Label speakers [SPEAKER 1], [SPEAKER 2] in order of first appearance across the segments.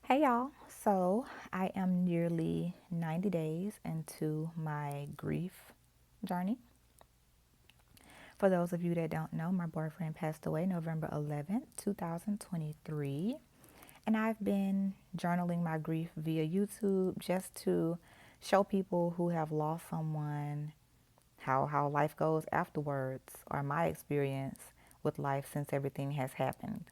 [SPEAKER 1] Hey y'all. So I am nearly 90 days into my grief journey. For those of you that don't know, my boyfriend passed away November 11th, 2023. And I've been journaling my grief via YouTube just to show people who have lost someone how life goes afterwards, or my experience with life since everything has happened.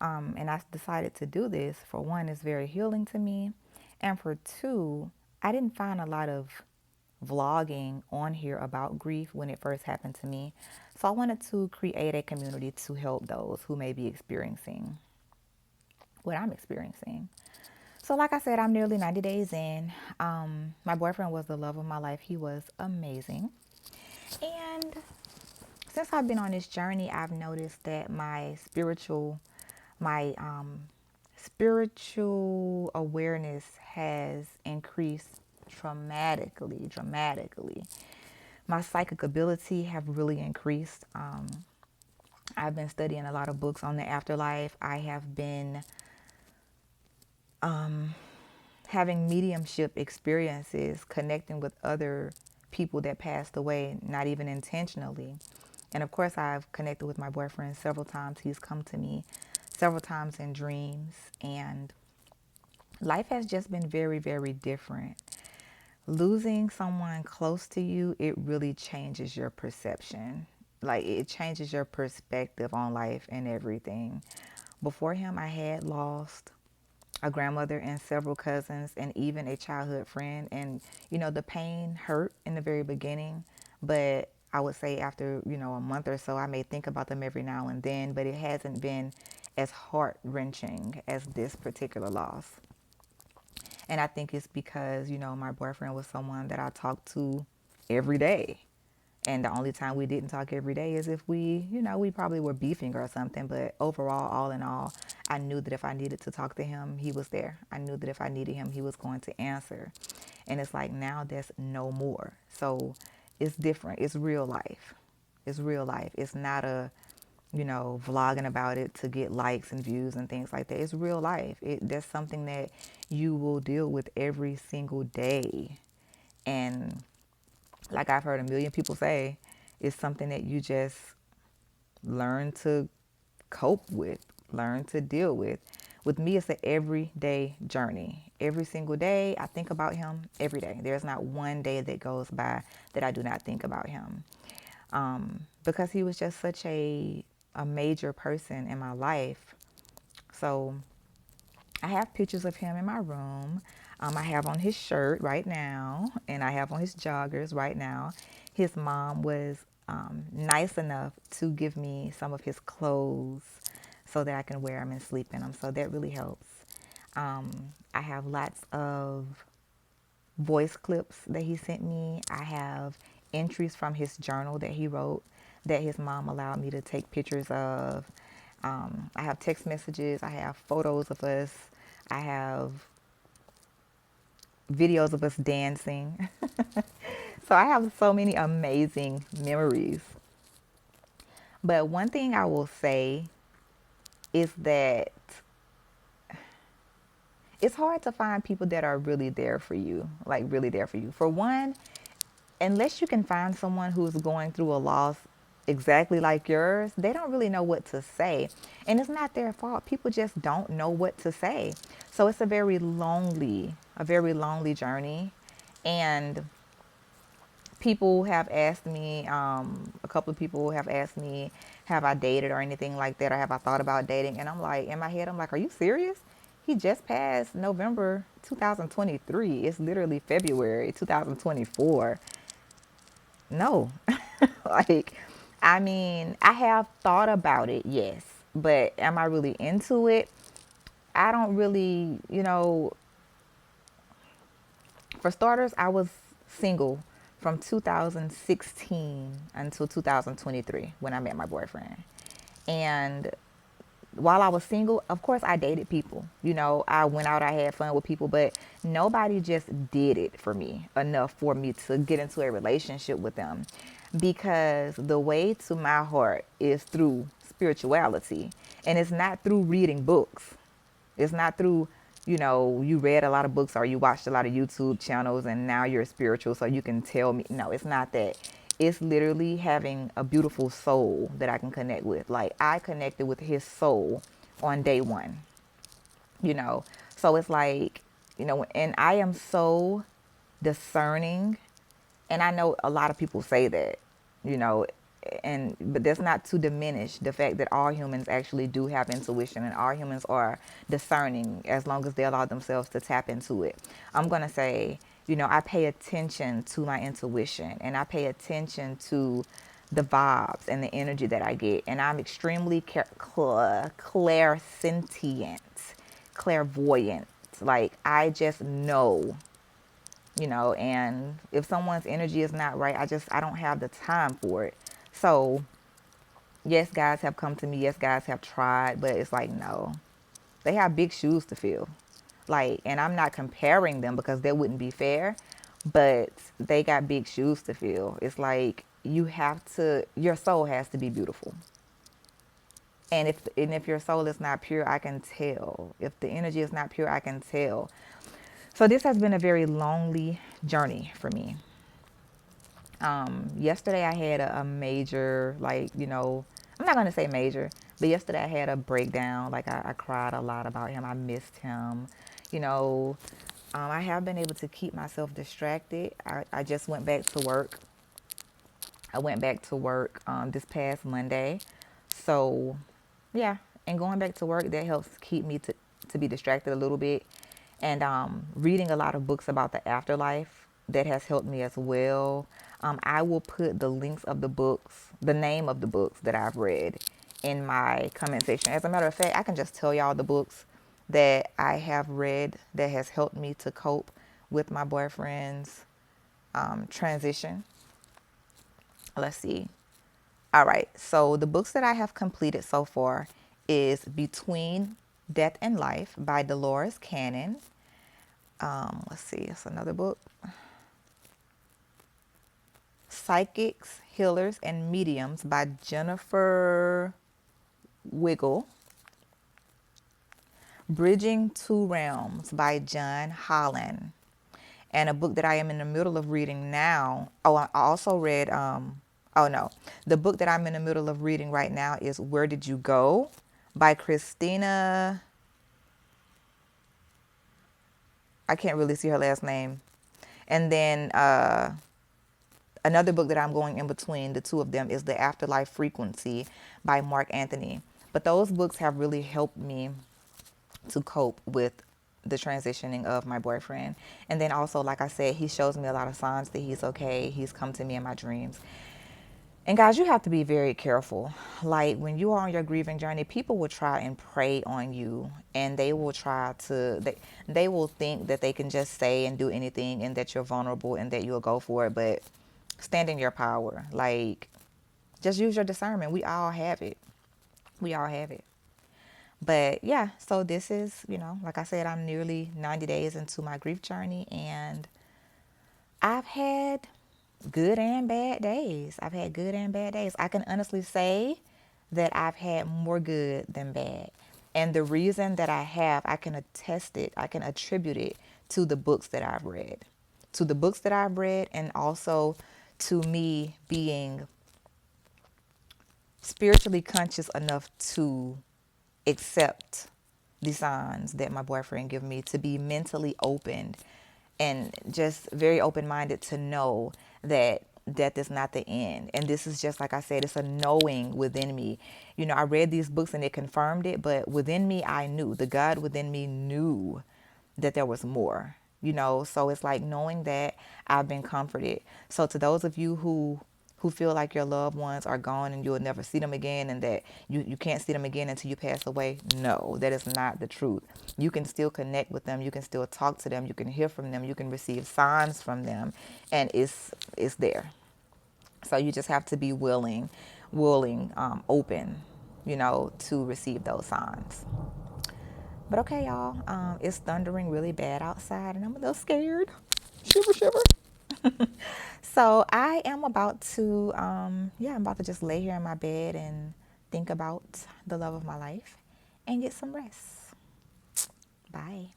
[SPEAKER 1] And I decided to do this. For one, it's very healing to me. And for two, I didn't find a lot of vlogging on here about grief when it first happened to me. So I wanted to create a community to help those who may be experiencing what I'm experiencing. So, like I said, I'm nearly 90 days in. My boyfriend was the love of my life. He was amazing. And since I've been on this journey, I've noticed that my spiritual awareness has increased dramatically. My psychic ability have really increased. I've been studying a lot of books on the afterlife. I have been having mediumship experiences, connecting with other people that passed away, not even intentionally. And of course, I've connected with my boyfriend several times. He's come to me several times in dreams, and life has just been very, very different. Losing someone close to you, it really changes your perception. Like, it changes your perspective on life and everything. Before him, I had lost a grandmother and several cousins and even a childhood friend. And, the pain hurt in the very beginning, but I would say after, a month or so, I may think about them every now and then, but it hasn't been as heart wrenching as this particular loss. And I think it's because, my boyfriend was someone that I talked to every day. And the only time we didn't talk every day is if we probably were beefing or something. But overall, all in all, I knew that if I needed to talk to him, he was there. I knew that if I needed him, he was going to answer. And it's like now there's no more. So it's different. It's real life. It's real life. It's not vlogging about it to get likes and views and things like that. It's real life. That's something that you will deal with every single day. And like I've heard a million people say, it's something that you just learn to cope with, learn to deal with. With me, it's an everyday journey. Every single day, I think about him every day. There's not one day that goes by that I do not think about him. Because he was just such a major person in my life. So I have pictures of him in my room. I have on his shirt right now, and I have on his joggers right now. His mom was nice enough to give me some of his clothes so that I can wear them and sleep in them. So that really helps. I have lots of voice clips that he sent me. I have entries from his journal that he wrote that his mom allowed me to take pictures of. I have text messages. I have photos of us. I have videos of us dancing. So I have so many amazing memories. But one thing I will say is that it's hard to find people that are really there for you, like really there for you. For one, unless you can find someone who's going through a loss exactly like yours, they don't really know what to say. And it's not their fault. People just don't know what to say. So it's a very lonely journey. And people have asked me, a couple of people have asked me, have I dated or anything like that, or have I thought about dating? And I'm like, in my head, I'm like, are you serious? He just passed November 2023. It's literally February 2024. No. Like, I mean, I have thought about it, yes, but am I really into it? I don't really, for starters, I was single from 2016 until 2023 when I met my boyfriend. And while I was single, of course, I dated people. I went out, I had fun with people, but nobody just did it for me enough for me to get into a relationship with them. Because the way to my heart is through spirituality, and it's not through reading books. It's not through, you read a lot of books or you watched a lot of YouTube channels and now you're spiritual so you can tell me. No, it's not that. It's literally having a beautiful soul that I can connect with. Like I connected with his soul on day one, you know. So it's like, and I am so discerning, and I know a lot of people say that, you know, but that's not to diminish the fact that all humans actually do have intuition and all humans are discerning as long as they allow themselves to tap into it. I'm going to say, I pay attention to my intuition and I pay attention to the vibes and the energy that I get. And I'm extremely clairsentient, clairvoyant. Like I just know, and if someone's energy is not right, I don't have the time for it. So yes, guys have come to me, yes, guys have tried, but it's like, no, they have big shoes to fill. Like, and I'm not comparing them because that wouldn't be fair, but they got big shoes to fill. It's like your soul has to be beautiful. And if your soul is not pure, I can tell. If the energy is not pure, I can tell. So this has been a very lonely journey for me. Yesterday I had a major, like, I'm not going to say major, but yesterday I had a breakdown. Like, I cried a lot about him. I missed him. You know, I have been able to keep myself distracted. I just went back to work. I went back to work this past Monday. So, yeah. And going back to work, that helps keep me to be distracted a little bit. And reading a lot of books about the afterlife, that has helped me as well. I will put the links of the books, the name of the books that I've read in my comment section. As a matter of fact, I can just tell y'all the books that I have read that has helped me to cope with my boyfriend's transition. Let's see. All right. So the books that I have completed so far is Between Death and Life by Dolores Cannon. Let's see. It's another book. Psychics, Healers, and Mediums by Jennifer Wiggle. Bridging Two Realms by John Holland. And a book that I am in the middle of reading now. Oh, I also read, oh no. The book that I'm in the middle of reading right now is Where Did You Go by Christina. I can't really see her last name. And then another book that I'm going in between the two of them is The Afterlife Frequency by Mark Anthony. But those books have really helped me to cope with the transitioning of my boyfriend. And then also, like I said, he shows me a lot of signs that he's okay. He's come to me in my dreams. And guys, you have to be very careful. Like when you are on your grieving journey, people will try and prey on you, and they will try to they will think that they can just say and do anything and that you're vulnerable and that you'll go for it, but stand in your power. Like just use your discernment. We all have it. We all have it. But yeah, so this is, like I said, I'm nearly 90 days into my grief journey, and I've had good and bad days. I've had good and bad days. I can honestly say that I've had more good than bad. And the reason that I can attest it, I can attribute it to the books that I've read. To the books that I've read, and also to me being spiritually conscious enough to accept the signs that my boyfriend give me, to be mentally open and just very open-minded to know that death is not the end. And this is just, like I said, it's a knowing within me. I read these books and it confirmed it, but within me, I knew, the God within me knew that there was more, so it's like knowing that I've been comforted. So to those of you who feel like your loved ones are gone and you'll never see them again, and that you can't see them again until you pass away, no, that is not the truth. You can still connect with them. You can still talk to them. You can hear from them. You can receive signs from them, and it's there. So you just have to be willing, open, to receive those signs. But okay, y'all, it's thundering really bad outside, and I'm a little scared. Shiver, shiver. So I am about to, I'm about to just lay here in my bed and think about the love of my life and get some rest. Bye.